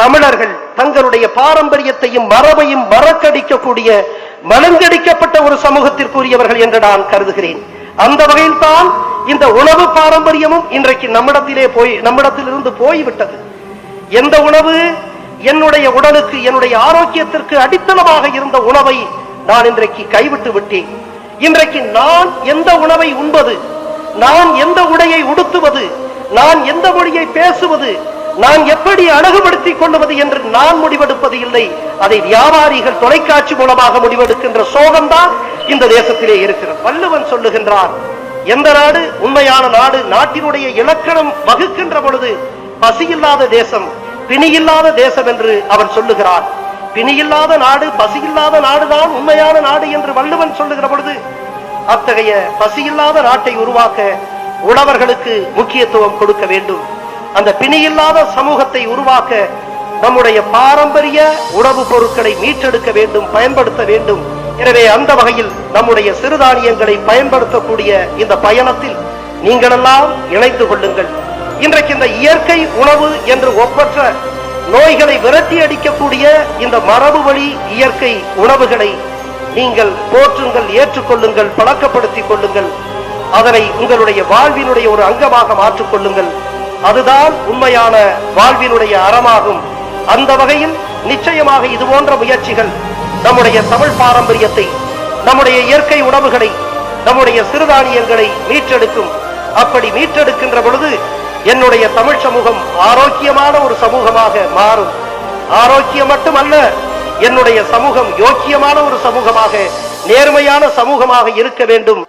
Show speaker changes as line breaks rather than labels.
தமிழர்கள் தங்களுடைய பாரம்பரியத்தையும் மரபையும் மறக்கடிக்கக்கூடிய மலங்கடிக்கப்பட்ட ஒரு சமூகத்திற்குரியவர்கள் என்று நான் கருதுகிறேன். அந்த வகையில் தான் இந்த உணவு பாரம்பரியமும் இன்றைக்கு நம்மிடத்திலிருந்து போய்விட்டது. எந்த உணவு என்னுடைய உடலுக்கு, என்னுடைய ஆரோக்கியத்திற்கு அடித்தளமாக இருந்த உணவை நான் இன்றைக்கு கைவிட்டு விட்டேன். இன்றைக்கு நான் எந்த உணவை உண்பது, நான் எந்த உடையை உடுத்துவது, நான் எந்த மொழியை பேசுவது, நான் எப்படி அழகுபடுத்திக் கொள்வது என்று நான் முடிவெடுப்பது இல்லை. அதை வியாபாரிகள் தொலைக்காட்சி மூலமாக முடிவெடுக்கின்ற சோகம்தான் இந்த தேசத்திலே இருக்கிறது. வள்ளுவன் சொல்லுகின்றார், எந்த நாடு உண்மையான நாடு, நாட்டினுடைய இலக்கணம் வகுக்கின்ற பொழுது பசியில்லாத தேசம், பிணியில்லாத தேசம் என்று அவர் சொல்லுகிறார். பிணியில்லாத நாடு, பசியில்லாத நாடுதான் உண்மையான நாடு என்று வள்ளுவன் சொல்லுகிற பொழுது, அத்தகைய பசியில்லாத நாட்டை உருவாக்க உழவர்களுக்கு முக்கியத்துவம் கொடுக்க வேண்டும். அந்த பிணியில்லாத சமூகத்தை உருவாக்க நம்முடைய பாரம்பரிய உணவுப் பொருட்களை மீட்டெடுக்க வேண்டும், பயன்படுத்த வேண்டும். எனவே அந்த வகையில் நம்முடைய சிறுதானியங்களை பயன்படுத்தக்கூடிய இந்த பயணத்தில் நீங்களெல்லாம் இணைந்து கொள்ளுங்கள். இன்றைக்கு இந்த இயற்கை உணவு என்று ஒப்பற்ற நோய்களை விரட்டி அடிக்கக்கூடிய இந்த மரபு வழி இயற்கை உணவுகளை நீங்கள் போற்றுங்கள், ஏற்றுக்கொள்ளுங்கள், பழக்கப்படுத்திக் கொள்ளுங்கள். அதனை உங்களுடைய வாழ்வினுடைய ஒரு அங்கமாக மாற்றிக்கொள்ளுங்கள். அதுதான் உண்மையான வாழ்வினுடைய அறமாகும். அந்த வகையில் நிச்சயமாக இது போன்ற முயற்சிகள் நம்முடைய தமிழ் பாரம்பரியத்தை, நம்முடைய இயற்கை உணவுகளை, நம்முடைய சிறுதானியங்களை மீட்டெடுக்கும். அப்படி மீட்டெடுக்கின்ற பொழுது என்னுடைய தமிழ் சமூகம் ஆரோக்கியமான ஒரு சமூகமாக மாறும். ஆரோக்கியம் மட்டுமல்ல, என்னுடைய சமூகம் யோக்கியமான ஒரு சமூகமாக, நேர்மையான சமூகமாக இருக்க வேண்டும்.